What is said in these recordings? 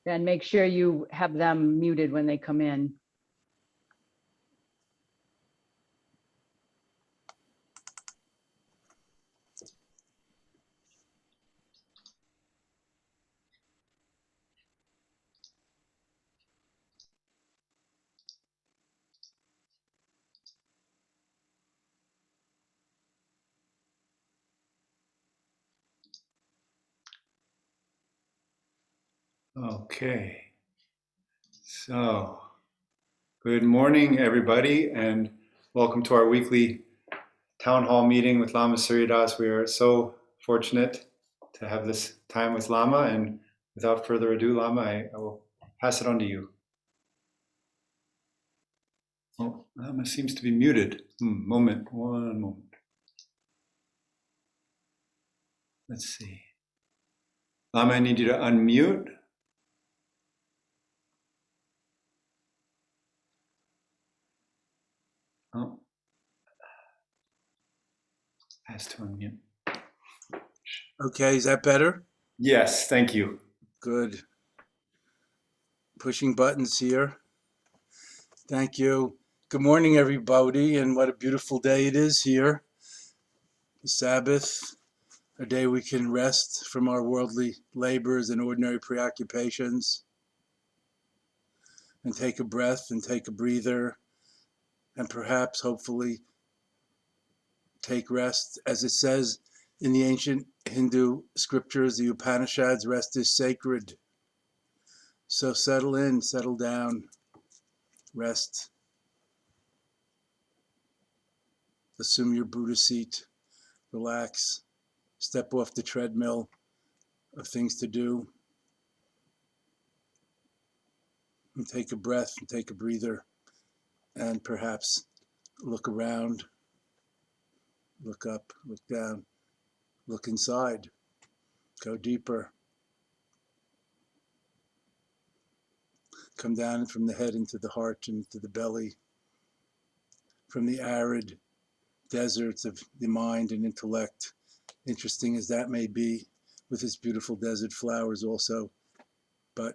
And make sure you have them muted when they come in. Okay, so good morning, everybody, and welcome to our weekly town hall meeting with Lama Surya Das. We are so fortunate to have this time with Lama, and without further ado, Lama, I will pass it on to you. Oh, Lama seems to be muted. One moment. Let's see. Lama, I need you to unmute. Oh, has to unmute. Okay, is that better? Yes, thank you. Good. Pushing buttons here. Thank you. Good morning, everybody, and what a beautiful day it is here. The Sabbath, a day we can rest from our worldly labors and ordinary preoccupations, and take a breath and take a breather, and perhaps, hopefully, take rest. As it says in the ancient Hindu scriptures, the Upanishads, rest is sacred. So settle in, settle down, rest. Assume your Buddha seat, relax, step off the treadmill of things to do, and take a breath and take a breather, and perhaps look around, look up, look down, look inside, go deeper. Come down from the head into the heart and into the belly, from the arid deserts of the mind and intellect, interesting as that may be, with its beautiful desert flowers also, but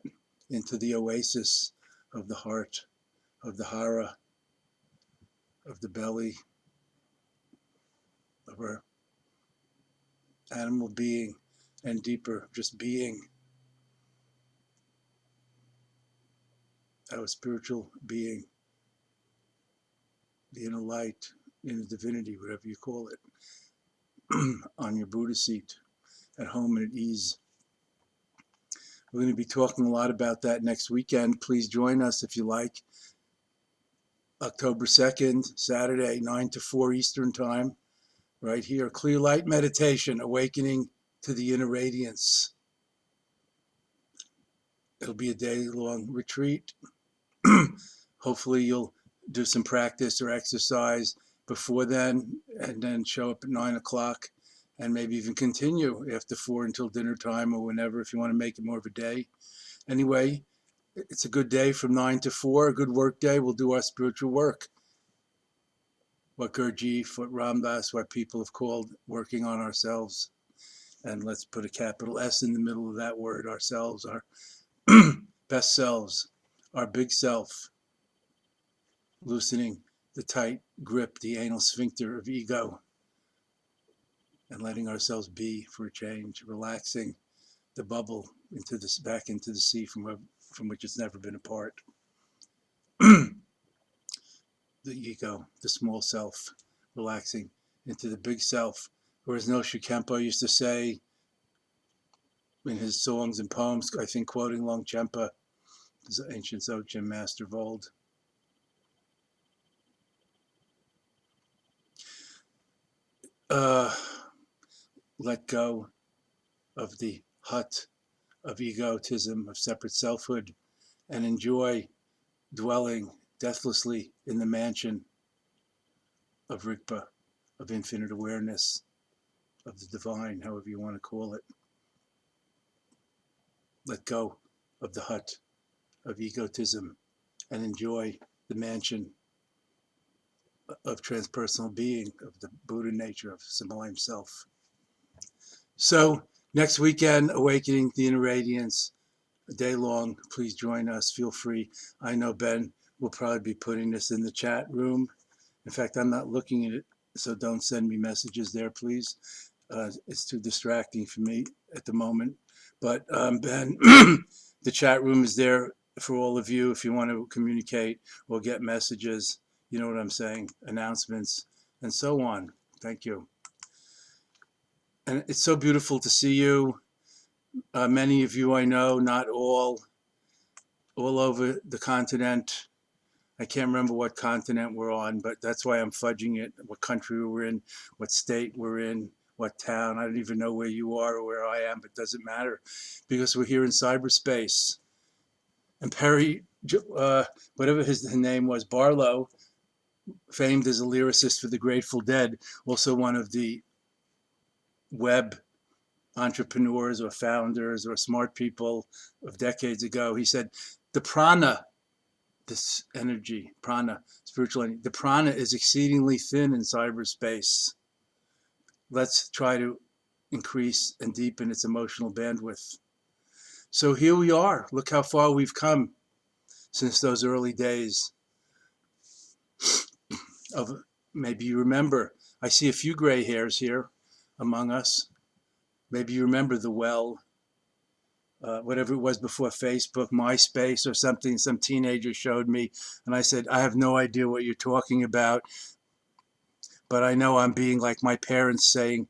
into the oasis of the heart, of the hara, of the belly, of our animal being, and deeper, just being, our spiritual being, the inner light, inner divinity, whatever you call it, on your Buddha seat, at home and at ease. We're going to be talking a lot about that next weekend. Please join us if you like. October 2nd, Saturday, 9 to 4 Eastern Time, right here. Clear light meditation, awakening to the inner radiance. It'll be a day-long retreat. Hopefully you'll do some practice or exercise before then, and then show up at 9 o'clock, and maybe even continue after 4 until dinner time or whenever, if you want to make it more of a day. Anyway, it's a good day from 9 to 4, a good work day. We'll do our spiritual work. What Gurdjieff, what Ram Dass, what people have called working on ourselves. And let's put a capital S in the middle of that word, ourselves, our best selves, our big self, loosening the tight grip, the anal sphincter of ego, and letting ourselves be for a change, relaxing the bubble into this, back into the sea from which it's never been a part. The ego, the small self, relaxing into the big self. Or as Nosha Kempo used to say in his songs and poems, I think quoting Longchenpa, the ancient Dzogchen master of old, let go of the hut of egotism, of separate selfhood, and enjoy dwelling deathlessly in the mansion of Rigpa, of infinite awareness, of the divine, however you want to call it. Let go of the hut of egotism and enjoy the mansion of transpersonal being, of the Buddha nature, of sublime self. So next weekend, awakening the inner radiance, day long. Please join us. Feel free. I know Ben will probably be putting this in the chat room. In fact, I'm not looking at it, so don't send me messages there, please. It's too distracting for me at the moment. But Ben, the chat room is there for all of you if you want to communicate or get messages. You know what I'm saying? Announcements and so on. Thank you. And it's so beautiful to see you. Many of you I know, not all over the continent. I can't remember what continent we're on, but that's why I'm fudging it, what country we're in, what state we're in, what town. I don't even know where you are or where I am, but it doesn't matter because we're here in cyberspace. And Perry, whatever his name was, Barlow, famed as a lyricist for the Grateful Dead, also one of the web entrepreneurs or founders or smart people of decades ago. He said, the prana, this energy, prana, spiritual energy, the prana is exceedingly thin in cyberspace. Let's try to increase and deepen its emotional bandwidth. So here we are. Look how far we've come since those early days of, maybe you remember, I see a few gray hairs here among us. Maybe you remember the well, whatever it was before Facebook, MySpace or something, some teenager showed me. And I said, I have no idea what you're talking about, but I know I'm being like my parents saying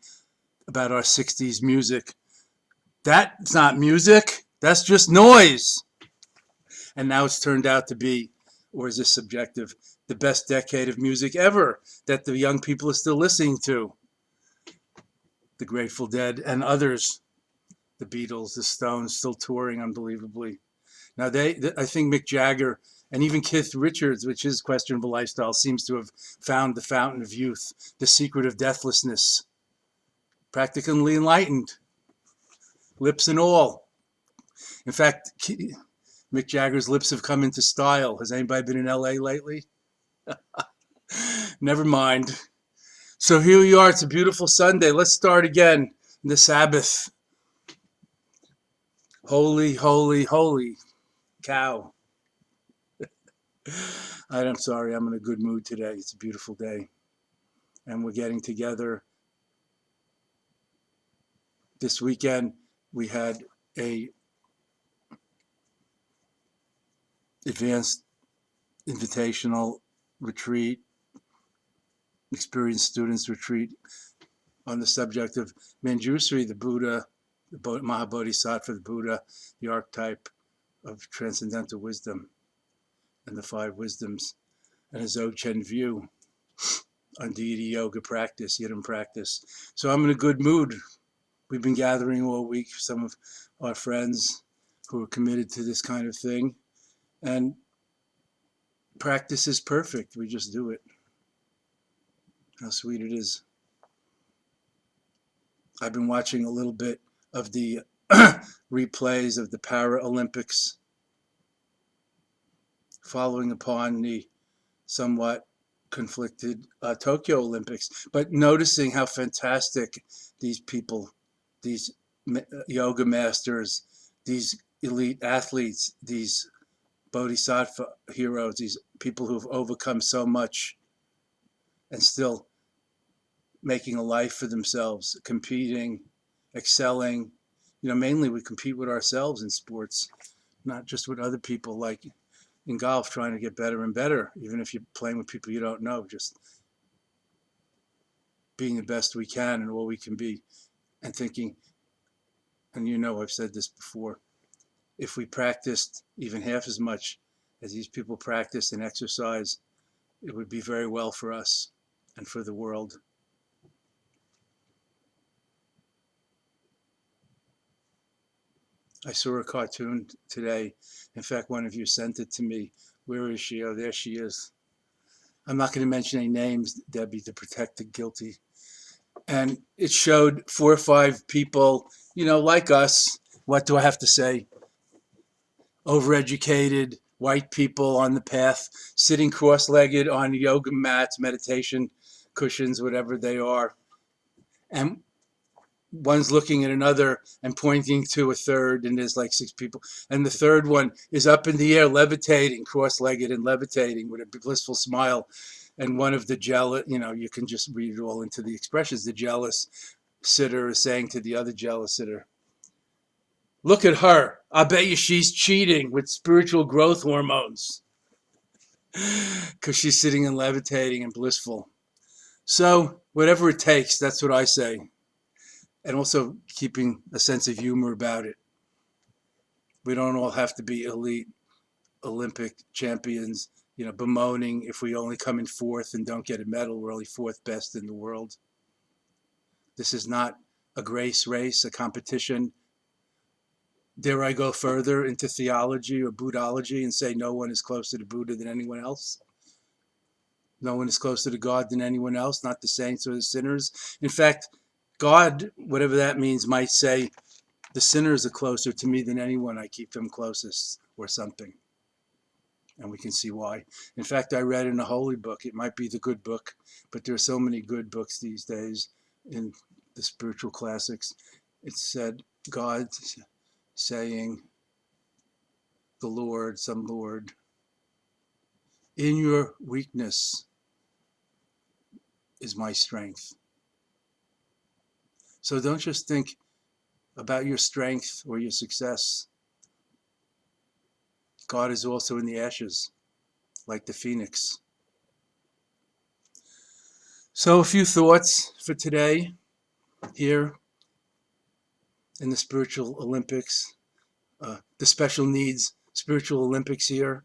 about our 60s music. That's not music, that's just noise. And now it's turned out to be, or is this subjective, the best decade of music ever that the young people are still listening to. The Grateful Dead and others, the Beatles, the Stones, still touring unbelievably. Now I think Mick Jagger and even Keith Richards, which is questionable lifestyle, seems to have found the fountain of youth, the secret of deathlessness, practically enlightened, lips and all. In fact, Mick Jagger's lips have come into style. Has anybody been in LA lately? Never mind. So here we are. It's a beautiful Sunday. Let's start again. The Sabbath. Holy, holy, holy cow. I'm sorry. I'm in a good mood today. It's a beautiful day. And we're getting together. This weekend, we had a advanced invitational retreat, experienced students retreat on the subject of Manjushri, the Buddha, the Mahabodhisattva, the Buddha, the archetype of transcendental wisdom and the five wisdoms, and a Dzogchen view on deity yoga practice, Yidam practice. So I'm in a good mood. We've been gathering all week, some of our friends who are committed to this kind of thing. And practice is perfect. We just do it. How sweet it is. I've been watching a little bit of the replays of the Paralympics, following upon the somewhat conflicted Tokyo Olympics, but noticing how fantastic these people, these yoga masters, these elite athletes, these bodhisattva heroes, these people who have overcome so much and still making a life for themselves, competing, excelling. You know, mainly we compete with ourselves in sports, not just with other people, like in golf, trying to get better and better, even if you're playing with people you don't know, just being the best we can and all we can be, and thinking, and you know I've said this before, if we practiced even half as much as these people practice and exercise, it would be very well for us and for the world. I saw a cartoon today. In fact, one of you sent it to me. Where is she? Oh, there she is. I'm not going to mention any names, Debbie, to protect the guilty. And it showed 4 or 5 people, you know, like us. What do I have to say? Overeducated, white people on the path, sitting cross-legged on yoga mats, meditation cushions, whatever they are. And one's looking at another and pointing to a third, and there's like 6 people. And the third one is up in the air, levitating, cross-legged and levitating with a blissful smile. And one of the jealous, you can just read it all into the expressions. The jealous sitter is saying to the other jealous sitter, look at her. I bet you she's cheating with spiritual growth hormones because she's sitting and levitating and blissful. So whatever it takes, that's what I say. And also keeping a sense of humor about it. We don't all have to be elite Olympic champions, bemoaning if we only come in 4th and don't get a medal. We're only 4th best in the world. This is not a grace race, a competition. Dare I go further into theology or Buddhology and say no one is closer to Buddha than anyone else? No one is closer to God than anyone else, not the saints or the sinners. In fact, God, whatever that means, might say, the sinners are closer to me than anyone. I keep them closest, or something. And we can see why. In fact, I read in a holy book, it might be the good book, but there are so many good books these days in the spiritual classics. It said, God saying, the Lord, some Lord, in your weakness is my strength. So don't just think about your strength or your success. God is also in the ashes, like the phoenix. So a few thoughts for today here in the Spiritual Olympics, the special needs Spiritual Olympics here.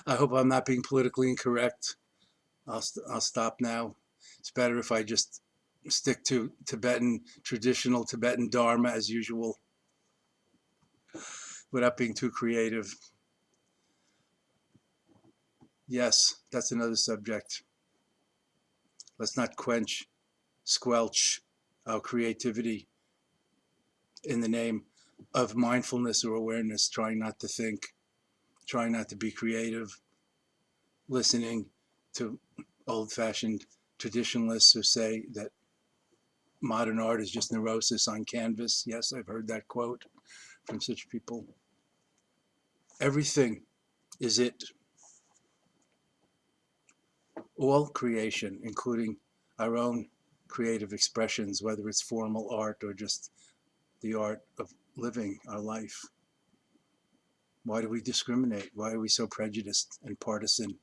I hope I'm not being politically incorrect. I'll stop now. It's better if I just stick to traditional Tibetan Dharma as usual, without being too creative. Yes, that's another subject. Let's not squelch our creativity in the name of mindfulness or awareness, trying not to think, trying not to be creative, listening to old-fashioned traditionalists who say that modern art is just neurosis on canvas. Yes, I've heard that quote from such people. Everything is it. All creation, including our own creative expressions, whether it's formal art or just the art of living our life. Why do we discriminate? Why are we so prejudiced and partisan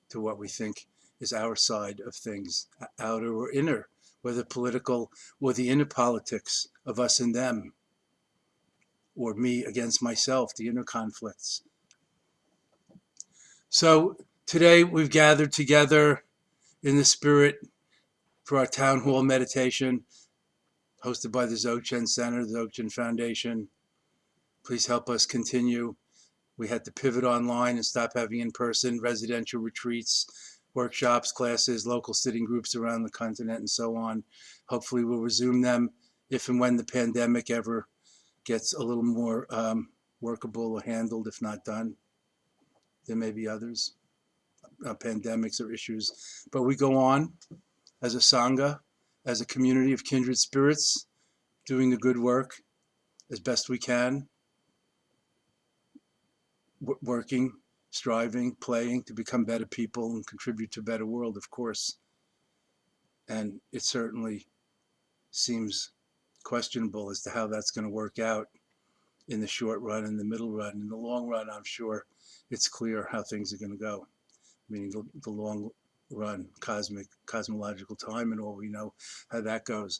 to what we think is our side of things, outer or inner, whether political or the inner politics of us and them, or me against myself, the inner conflicts? So today we've gathered together in the spirit for our town hall meditation hosted by the Dzogchen Center, the Dzogchen Foundation. Please help us continue. We had to pivot online and stop having in-person residential retreats, workshops, classes, local sitting groups around the continent, and so on. Hopefully we'll resume them if and when the pandemic ever gets a little more workable or handled, if not done. There may be others, pandemics or issues. But we go on as a Sangha, as a community of kindred spirits, doing the good work as best we can, working, striving, playing to become better people and contribute to a better world, of course. And it certainly seems questionable as to how that's going to work out in the short run, in the middle run. In the long run, I'm sure it's clear how things are going to go, meaning the long run, cosmological time, and all, we know how that goes.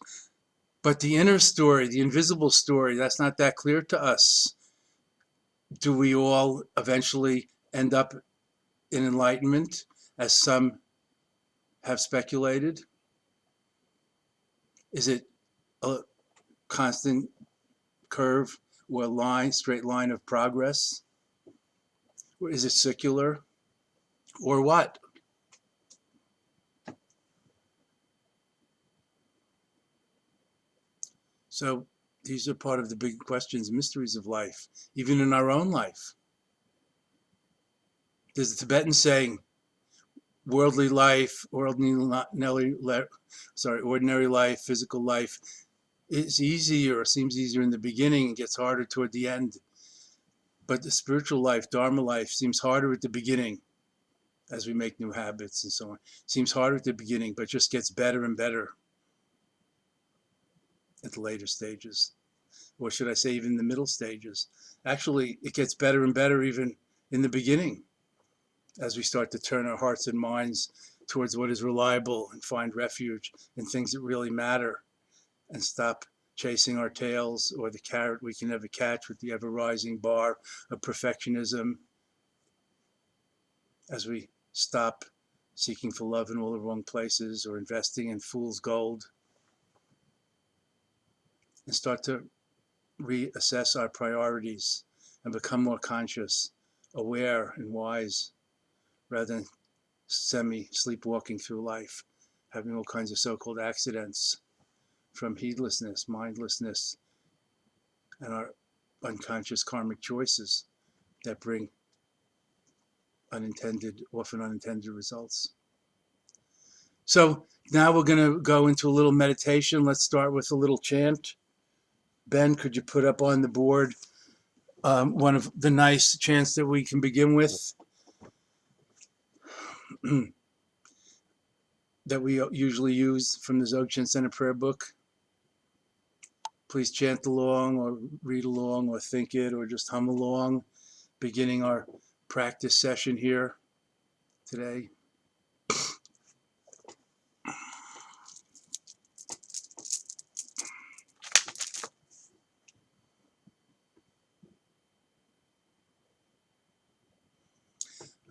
But the inner story, the invisible story, that's not that clear to us. Do we all eventually end up in enlightenment, as some have speculated? Is it a constant curve or line, straight line of progress? Or is it circular? Or what? So these are part of the big questions, mysteries of life, even in our own life. There's a Tibetan saying, worldly life, ordinary life, physical life is easier, or seems easier in the beginning and gets harder toward the end. But the spiritual life, Dharma life, seems harder at the beginning as we make new habits and so on. Seems harder at the beginning, but just gets better and better at the later stages. Or should I say even the middle stages. Actually, it gets better and better even in the beginning as we start to turn our hearts and minds towards what is reliable and find refuge in things that really matter and stop chasing our tails or the carrot we can never catch with the ever-rising bar of perfectionism, as we stop seeking for love in all the wrong places or investing in fool's gold, and start to reassess our priorities and become more conscious, aware, and wise, rather than semi-sleepwalking through life, having all kinds of so-called accidents from heedlessness, mindlessness, and our unconscious karmic choices that bring often unintended results. So now we're going to go into a little meditation. Let's start with a little chant. Ben, could you put up on the board one of the nice chants that we can begin with that we usually use from the Dzogchen Center prayer book? Please chant along or read along or think it or just hum along, beginning our practice session here today.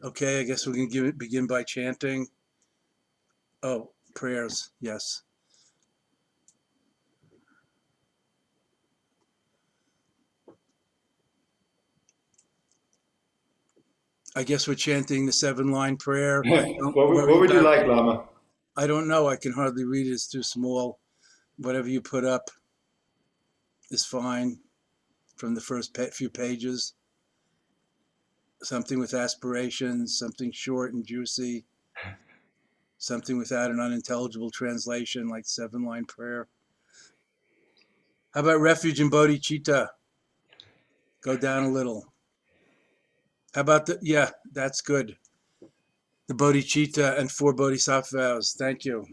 Okay, I guess we can begin by chanting. Oh, prayers, yes. I guess we're chanting the 7-line prayer. What would you like, Lama? I don't know. I can hardly read it. It's too small. Whatever you put up is fine from the first few pages. Something with aspirations, something short and juicy, something without an unintelligible translation like 7-line prayer. How about refuge and bodhicitta? Go down a little. How about yeah, that's good. The bodhicitta and 4 bodhisattvas. Thank you.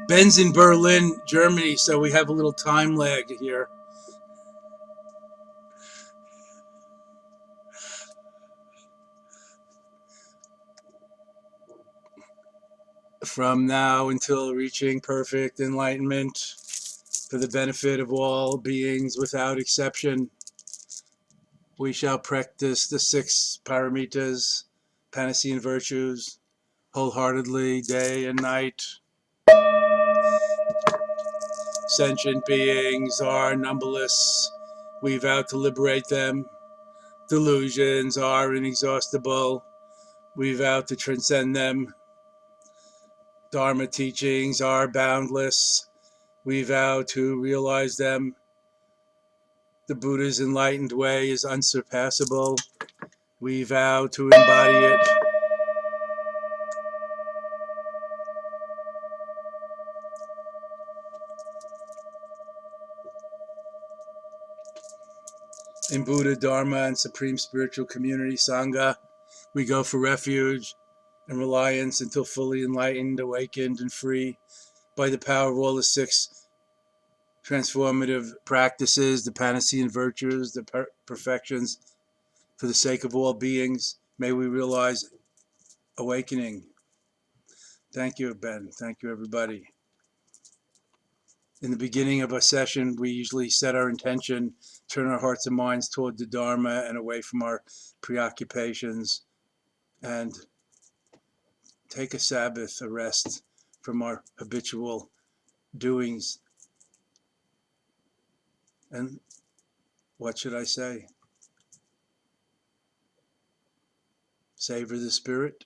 Ben's in Berlin, Germany, so we have a little time lag here. From now until reaching perfect enlightenment for the benefit of all beings without exception, we shall practice the 6 paramitas, Panacean virtues, wholeheartedly, day and night. Sentient beings are numberless. We vow to liberate them. Delusions are inexhaustible. We vow to transcend them. Dharma teachings are boundless. We vow to realize them. The Buddha's enlightened way is unsurpassable. We vow to embody it. In Buddha, Dharma, and Supreme Spiritual Community, Sangha, we go for refuge and reliance until fully enlightened, awakened, and free by the power of all the 6 transformative practices, the Panacean virtues, the perfections. For the sake of all beings, may we realize awakening. Thank you, Ben. Thank you, everybody. In the beginning of our session, we usually set our intention, turn our hearts and minds toward the Dharma and away from our preoccupations, and take a Sabbath, a rest from our habitual doings. And what should I say? Savor the spirit,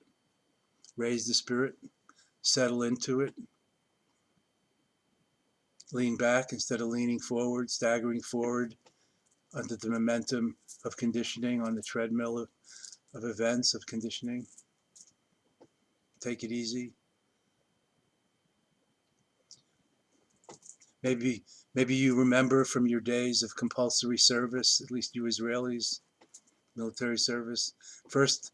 raise the spirit, settle into it, Lean back instead of leaning forward, staggering forward under the momentum of conditioning on the treadmill of events, of conditioning. Take it easy. Maybe you remember from your days of compulsory service, at least you Israelis, military service. First,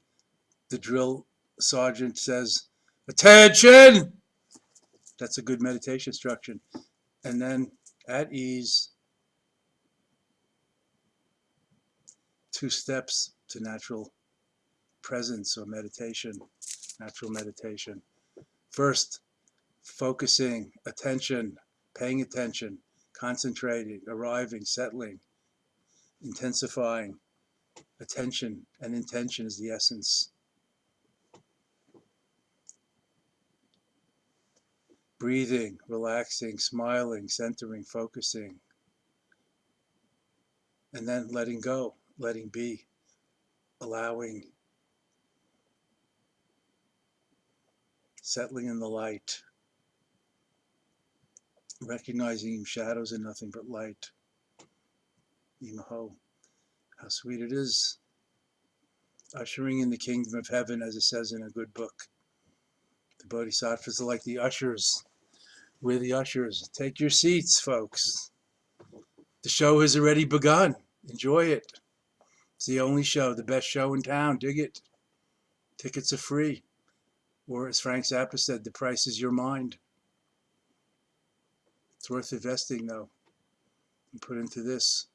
the drill sergeant says, "Attention!" That's a good meditation instruction. And then, at ease, 2 steps to natural presence or meditation, natural meditation. First, focusing, attention, paying attention, concentrating, arriving, settling, intensifying. Attention and intention is the essence. Breathing, relaxing, smiling, centering, focusing. And then letting go, letting be, allowing, settling in the light, recognizing shadows are nothing but light. Imaho, how sweet it is. Ushering in the kingdom of heaven, as it says in a good book. The bodhisattvas are like the ushers. We're the ushers. Take your seats, folks. The show has already begun. Enjoy it. It's the only show, the best show in town. Dig it. Tickets are free. Or as Frank Zappa said, the price is your mind. It's worth investing, though, and put into this.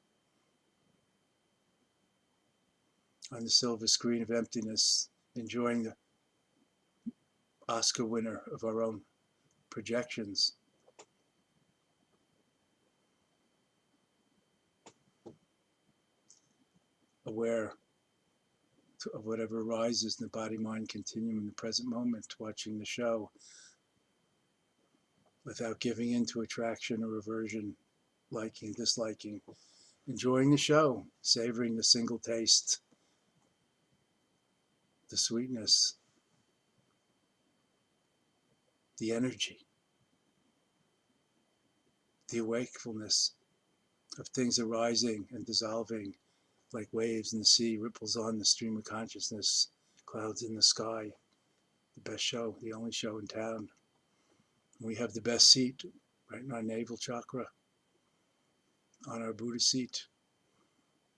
On the silver screen of emptiness, enjoying the Oscar winner of our own projections. Aware of whatever arises in the body-mind continuum in the present moment, watching the show without giving in to attraction or aversion, liking, disliking, enjoying the show, savoring the single taste, the sweetness, the energy, the wakefulness of things arising and dissolving like waves in the sea, ripples on the stream of consciousness, clouds in the sky. The best show, the only show in town. We have the best seat right in our navel chakra, on our Buddha seat.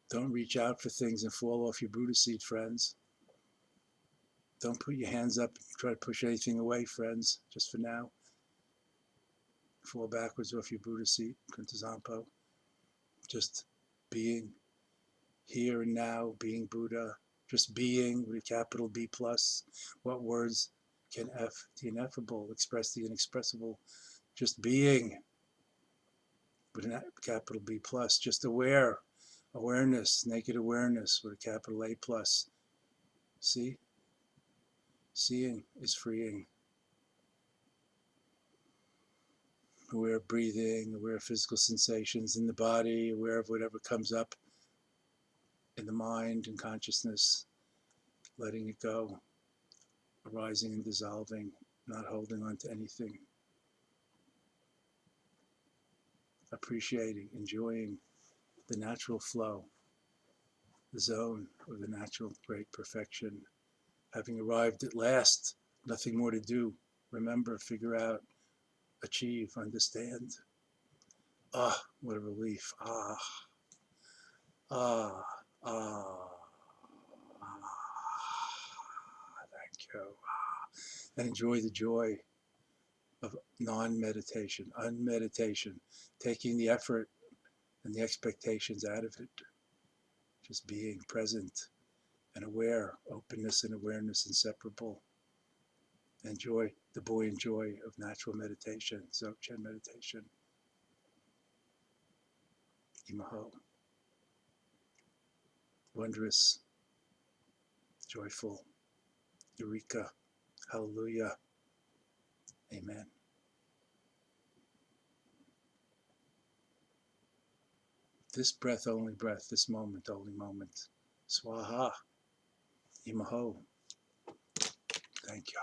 Don't reach out for things and fall off your Buddha seat, friends. Don't put your hands up and try to push anything away, friends, just for now. Fall backwards off your Buddha seat, Kuntazampo. Just being here and now, being Buddha, just being with a capital B plus. What words can F the ineffable, express the inexpressible? Just being with a capital B plus, just aware, awareness, naked awareness with a capital A plus. See? Seeing is freeing. Aware of breathing, aware of physical sensations in the body, aware of whatever comes up in the mind and consciousness, letting it go, arising and dissolving, not holding on to anything. Appreciating, enjoying the natural flow, the zone of the natural great perfection. Having arrived at last, nothing more to do. Remember, figure out, achieve, understand. Ah, what a relief. Ah, ah, ah. Thank you. And enjoy the joy of non-meditation, unmeditation, taking the effort and the expectations out of it. Just being present and aware, openness and awareness inseparable. Enjoy the buoyant joy of natural meditation, Dzogchen meditation. Imaho. Wondrous, joyful, Eureka, hallelujah, amen. This breath, only breath, this moment, only moment. Swaha, Imaho. Thank you.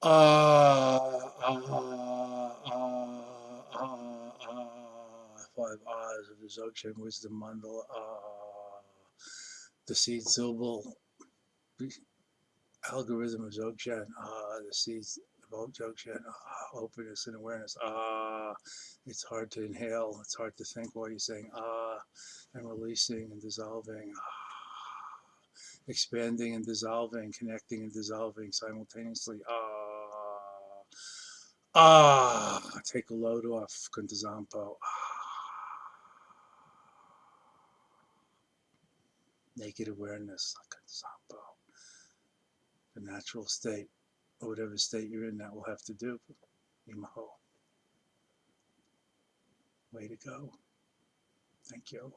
Five ahs of the Dzogchen wisdom mandala. The seed syllable algorithm of Dzogchen. The seeds of Dzogchen. Openness and awareness. It's hard to inhale. It's hard to think while you're saying and releasing and dissolving. Expanding and dissolving, connecting and dissolving simultaneously. Take a load off, Kuntazampo. Naked awareness, Kuntazampo. The natural state, or whatever state you're in, that will have to do. Imaho. Way to go. Thank you.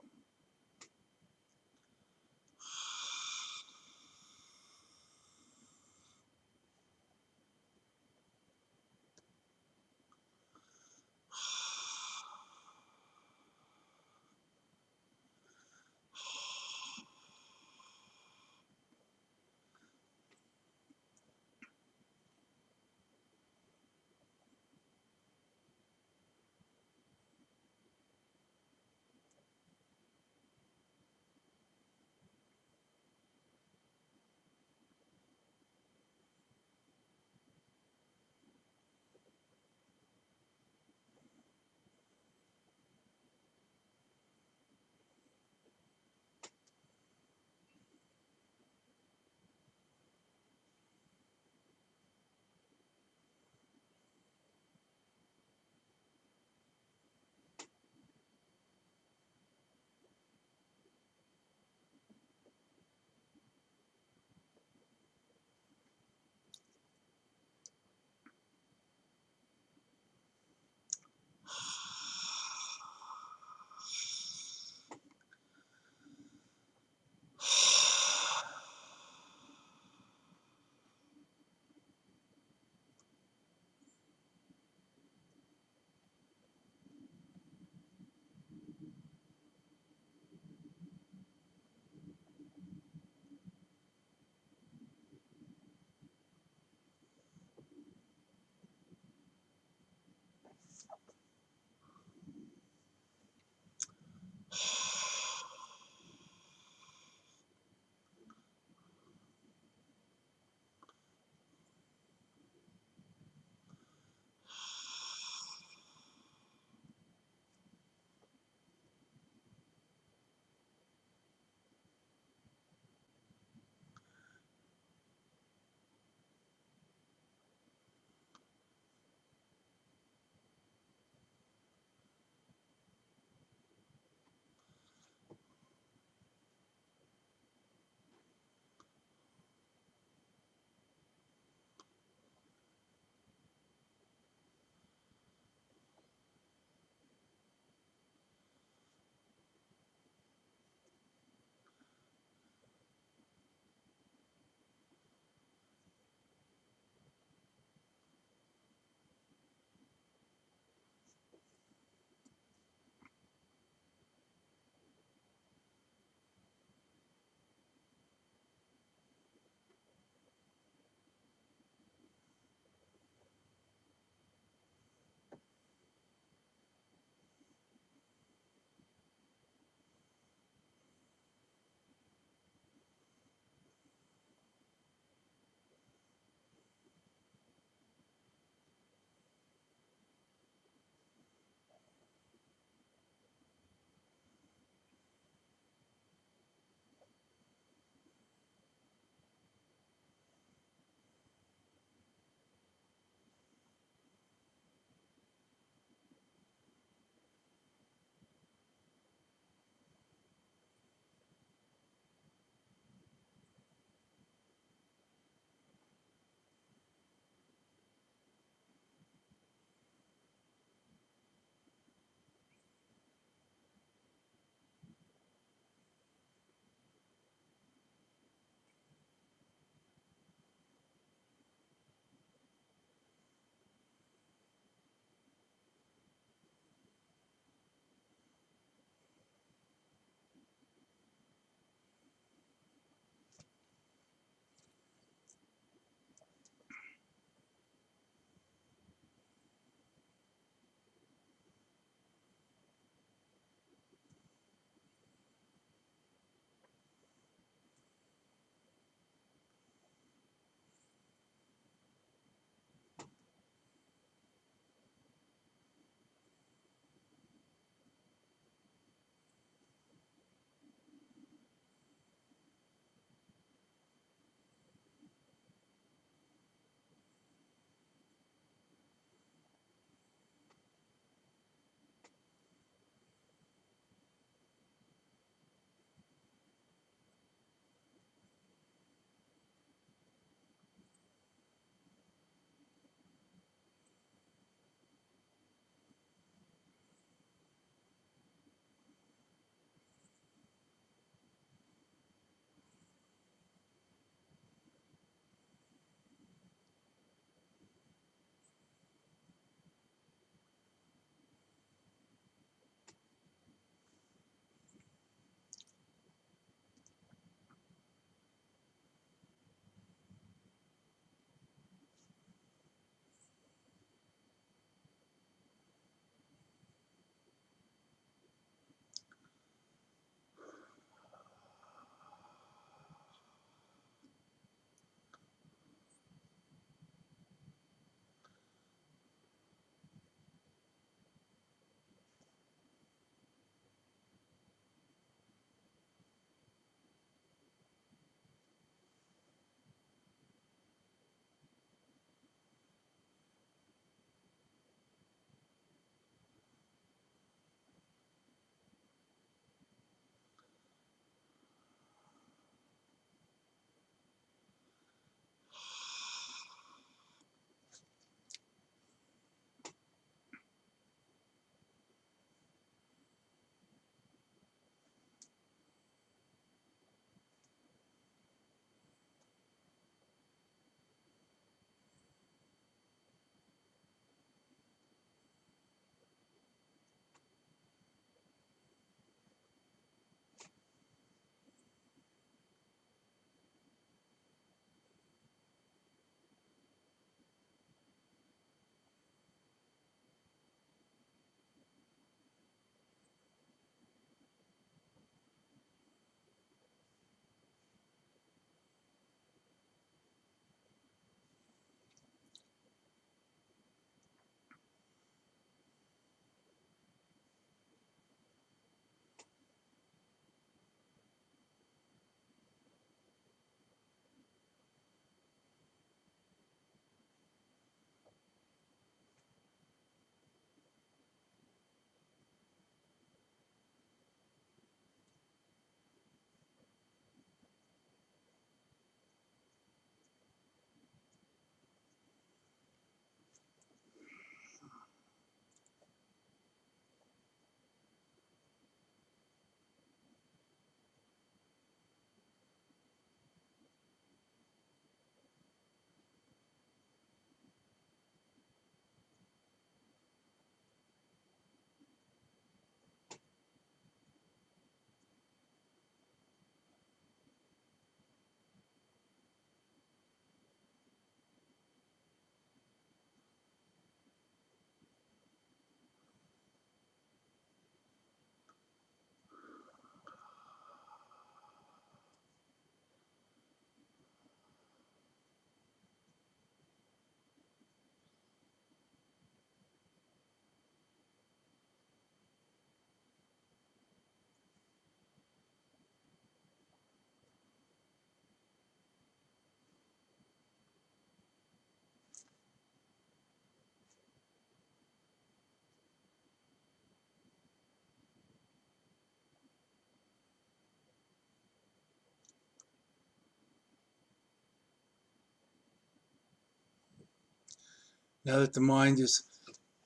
Now that the mind is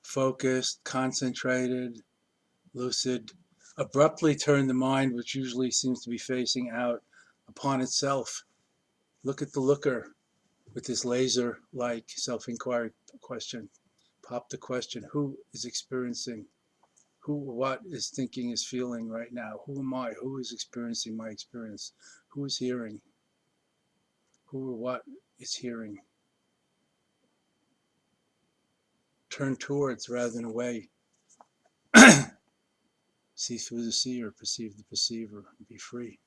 focused, concentrated, lucid, abruptly turn the mind, which usually seems to be facing out, upon itself. Look at the looker with this laser-like self-inquiry question. Pop the question, who is experiencing, who or what is thinking, is feeling right now? Who am I? Who is experiencing my experience? Who is hearing? Who or what is hearing? Turn towards rather than away. See through the seer, perceive the perceiver, and be free.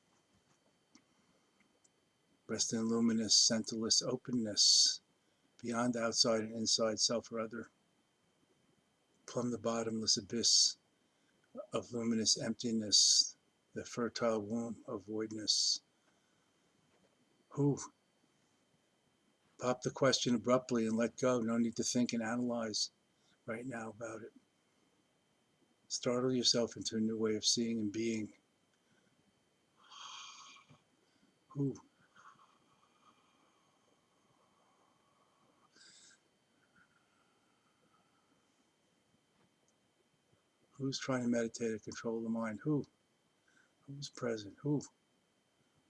Rest in luminous, centerless openness, beyond outside and inside, self or other. Plumb the bottomless abyss of luminous emptiness, the fertile womb of voidness. Who? Pop the question abruptly and let go. No need to think and analyze right now about it. Startle yourself into a new way of seeing and being. Who? Who's trying to meditate or control the mind? Who? Who's present? Who?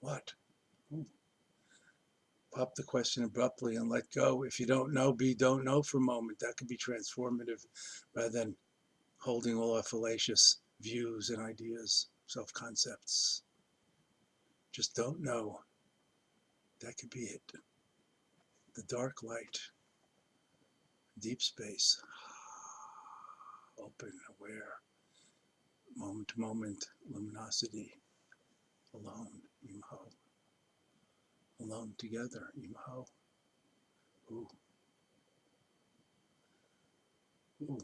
What? Who? Pop the question abruptly and let go. If you don't know, be don't know for a moment. That could be transformative rather than holding all our fallacious views and ideas, self-concepts. Just don't know. That could be it. The dark light, deep space, open, aware, moment to moment, luminosity, alone, Imho. Alone together, Imho. Ooh. Ooh.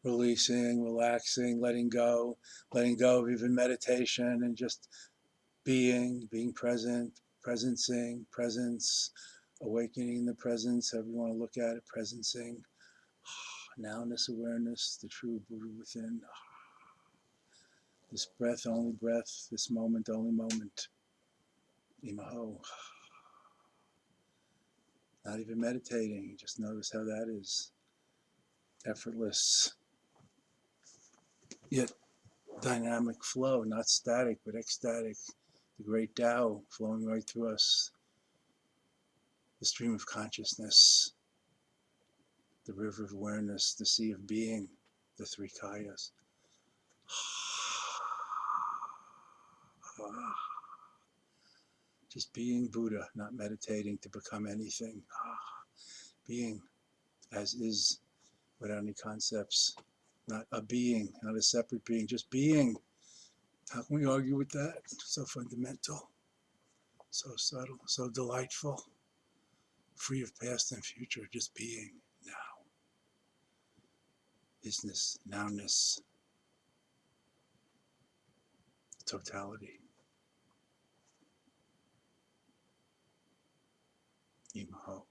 Releasing, relaxing, letting go of even meditation and just being present, presencing, presence, awakening the presence, however you want to look at it, presencing, nowness, awareness, the true Buddha within. This breath, only breath, this moment, only moment. Imaho. Not even meditating, just notice how that is effortless, yet dynamic flow, not static, but ecstatic. The great Tao flowing right through us, the stream of consciousness, the river of awareness, the sea of being, the three kayas. Just being Buddha, not meditating to become anything. Being as is, without any concepts. Not a being, not a separate being, just being. How can we argue with that? So fundamental, so subtle, so delightful, free of past and future, just being now. Isness, nowness, totality. Imaho.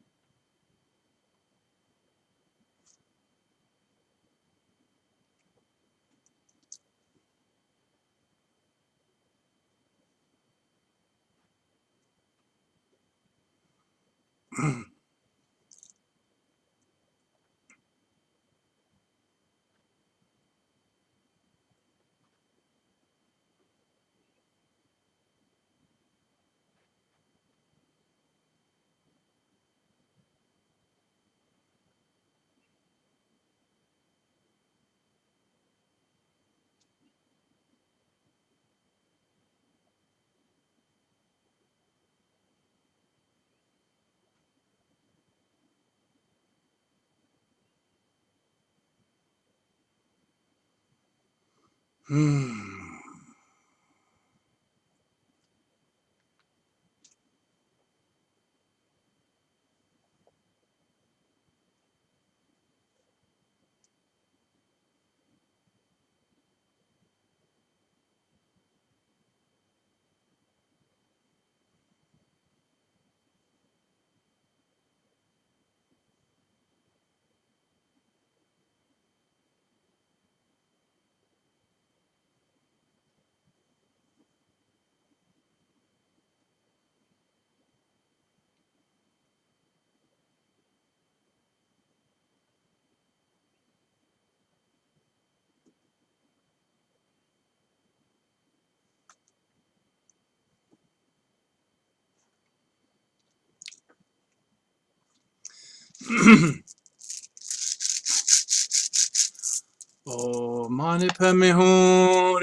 Oh, mani padme hum.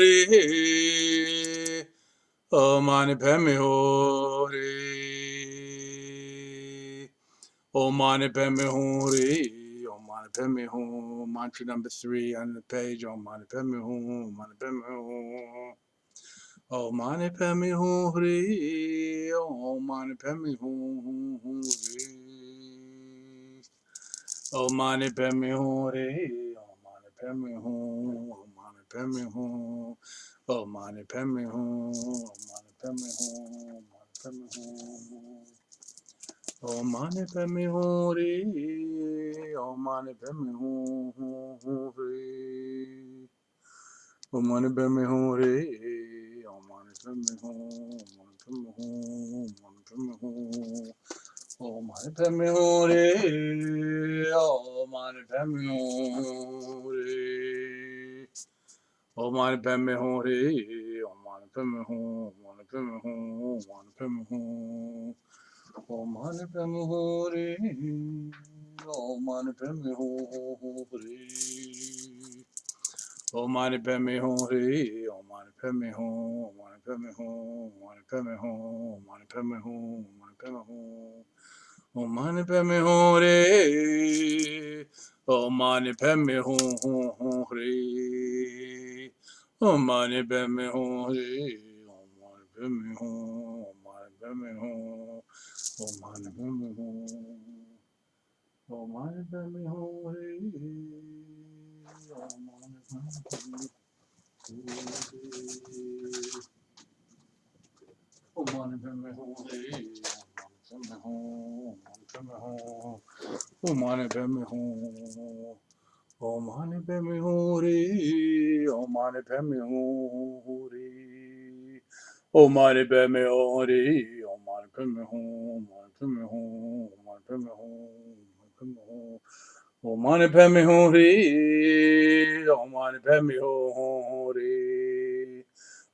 Oh, mani padme hum. Oh, mani padme hum. Oh, mani padme hum. Mantra number 3 on the page. Oh, mani padme hum. Mani padme hum. Oh, mani padme hum. Oh, mani padme hum. Oh, mani padme hum. Oh, mani padme hum. Oh, mani padme hum. Oh, mani padme hum. Oh, mani padme hum. Oh, mani padme hum. Oh, mani padme hum. Oh, mani padme hum. Oh, mani padme hum. Mani padme hum. Oh, mani padme hum. Oh, mani padme hum. Oh, mani padme hum. Oh, mani padme hum. Mani padme hum. Mani padme hum. Oh, mani padme hum. Oh, mani padme hum. Oh, mani padme hum. Oh, mani padme hum. Mani padme hum. Mani padme hum. Mani padme hum. Mani padme hum. Oh, mani padme hum. Oh, mani padme hum. Oh, mani padme hum. Oh, mani padme hum. Oh, mani padme hum. Oh, mani padme hum. Oh, mani padme hum. Oh, mani padme hum. Oh, mani padme hum. Oh, mani padme hum. Oh, mani padme hum. Oh, mani padme hum. Oh, mani padme hum. Oh, mani padme hum. Mani padme hum. Mani padme hum. Oh, mani padme hum. Oh, mani padme hum.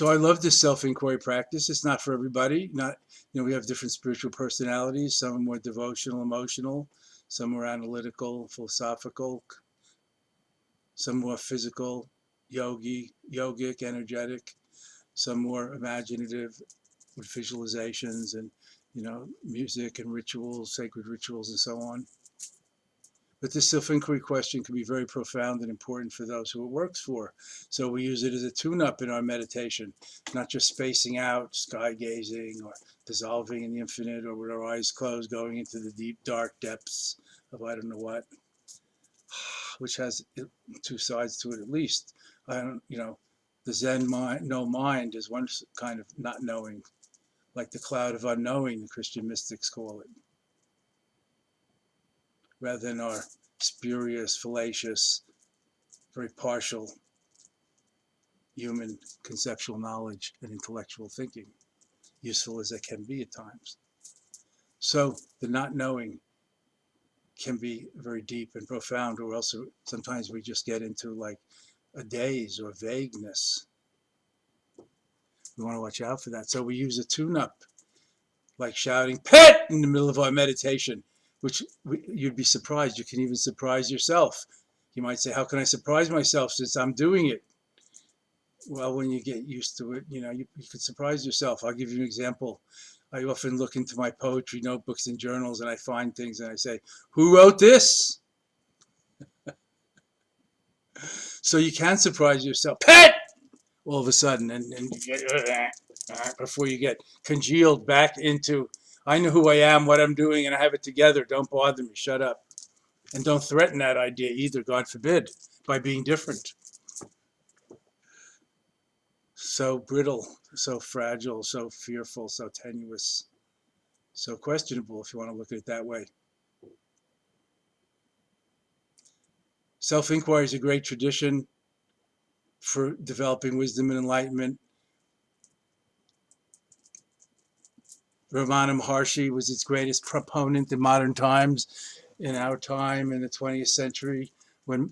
So I love this self-inquiry practice. It's not for everybody. Not, we have different spiritual personalities. Some are more devotional, emotional. Some are analytical, philosophical. Some more physical, yogic, energetic. Some more imaginative with visualizations and, music and rituals, sacred rituals, and so on. But this self-inquiry question can be very profound and important for those who it works for. So we use it as a tune-up in our meditation, not just spacing out, sky gazing, or dissolving in the infinite, or with our eyes closed, going into the deep, dark depths of I don't know what, which has two sides to it at least. The Zen mind, no mind, is one kind of not knowing, like the cloud of unknowing, the Christian mystics call it, rather than our spurious, fallacious, very partial human conceptual knowledge and intellectual thinking, useful as it can be at times. So the not knowing can be very deep and profound, or else sometimes we just get into like a daze or vagueness. We want to watch out for that. So we use a tune-up, like shouting "pet" in the middle of our meditation, which you'd be surprised. You can even surprise yourself. You might say, how can I surprise myself since I'm doing it? Well, when you get used to it, you could surprise yourself. I'll give you an example. I often look into my poetry notebooks and journals, and I find things, and I say, who wrote this? So you can surprise yourself. Pet! All of a sudden, and you get, before you get congealed back into, I know who I am, what I'm doing, and I have it together. Don't bother me. Shut up. And don't threaten that idea either, God forbid, by being different. So brittle, so fragile, so fearful, so tenuous, so questionable, if you want to look at it that way. Self-inquiry is a great tradition for developing wisdom and enlightenment. Ramana Maharshi was its greatest proponent in modern times, in our time, in the 20th century, when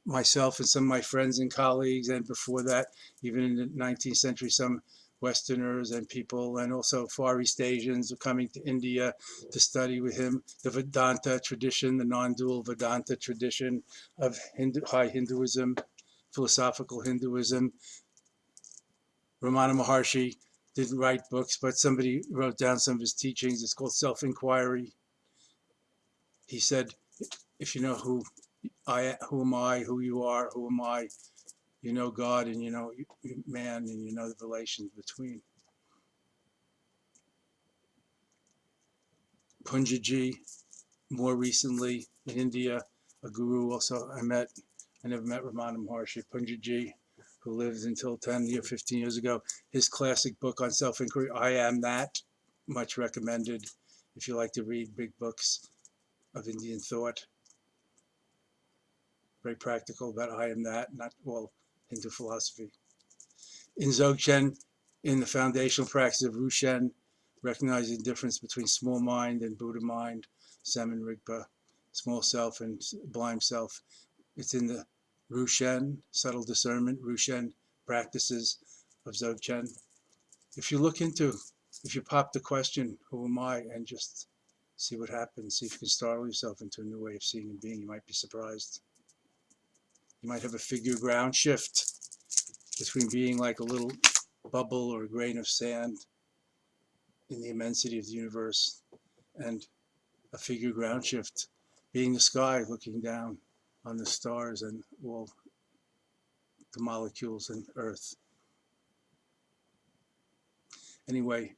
myself and some of my friends and colleagues, and before that, even in the 19th century, some Westerners and people, and also Far East Asians were coming to India to study with him the Vedanta tradition, the non-dual Vedanta tradition of high Hinduism, philosophical Hinduism. Ramana Maharshi didn't write books, but somebody wrote down some of his teachings. It's called Self-Inquiry. He said, if you know who am I, who you are, who am I, you know God, and you know man, and you know the relations between. Punjaji, more recently in India, a guru also I never met Ramana Maharshi. Punjaji, who lived until 10 or 15 years ago, his classic book on self-inquiry, I Am That, much recommended if you like to read big books of Indian thought. Very practical about I Am That, not all Hindu philosophy. In Dzogchen, in the foundational practice of Rushen, recognizing the difference between small mind and Buddha mind, Semen Rigpa, small self and blind self. It's in the Rushen, subtle discernment, Rushen practices of Dzogchen. If you pop the question, who am I, and just see what happens, see if you can startle yourself into a new way of seeing and being, you might be surprised. You might have a figure ground shift between being like a little bubble or a grain of sand in the immensity of the universe, and a figure ground shift being the sky looking down on the stars and all the molecules in Earth. Anyway,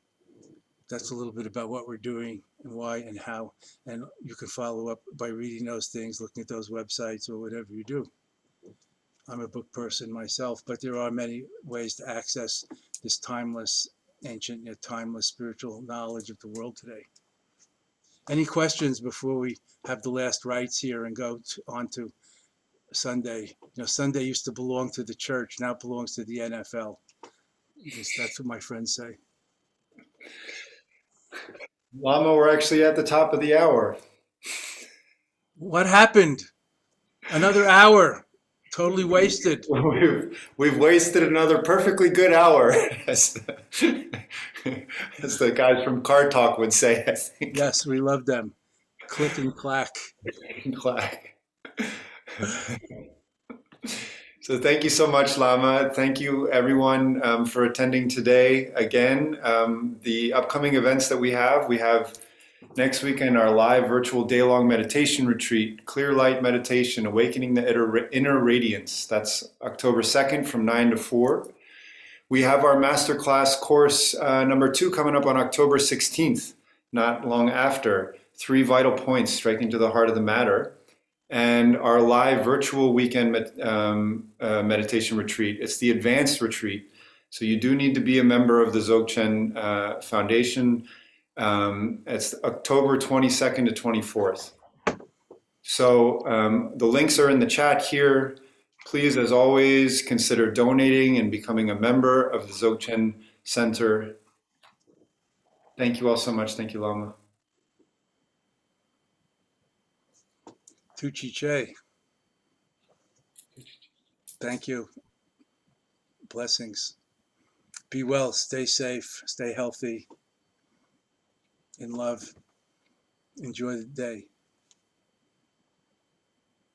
that's a little bit about what we're doing and why and how, and you can follow up by reading those things, looking at those websites, or whatever you do. I'm a book person myself, but there are many ways to access this timeless, ancient yet timeless spiritual knowledge of the world today. Any questions before we have the last rites here and go on to Sunday? Sunday used to belong to the church, now it belongs to the NFL. That's what my friends say. Lama, we're actually at the top of the hour. What happened? Another hour totally wasted. We've wasted another perfectly good hour, as, as the guys from Car Talk would say, I think. Yes, we love them. Click and clack. Clack. So thank you so much, Lama. Thank you, everyone, for attending today. Again, the upcoming events that we have next weekend our live virtual day-long meditation retreat, Clear Light Meditation, Awakening the Inner Radiance. That's October 2nd from 9 to 4. We have our masterclass course number 2 coming up on October 16th, not long after. 3 vital points striking to the heart of the matter. And our live virtual weekend meditation retreat. It's the advanced retreat. So you do need to be a member of the Dzogchen Foundation. It's October 22nd to 24th. So the links are in the chat here. Please, as always, consider donating and becoming a member of the Dzogchen Center. Thank you all so much. Thank you, Lama. Tucci Che. Thank you. Blessings. Be well, stay safe, stay healthy, in love. Enjoy the day.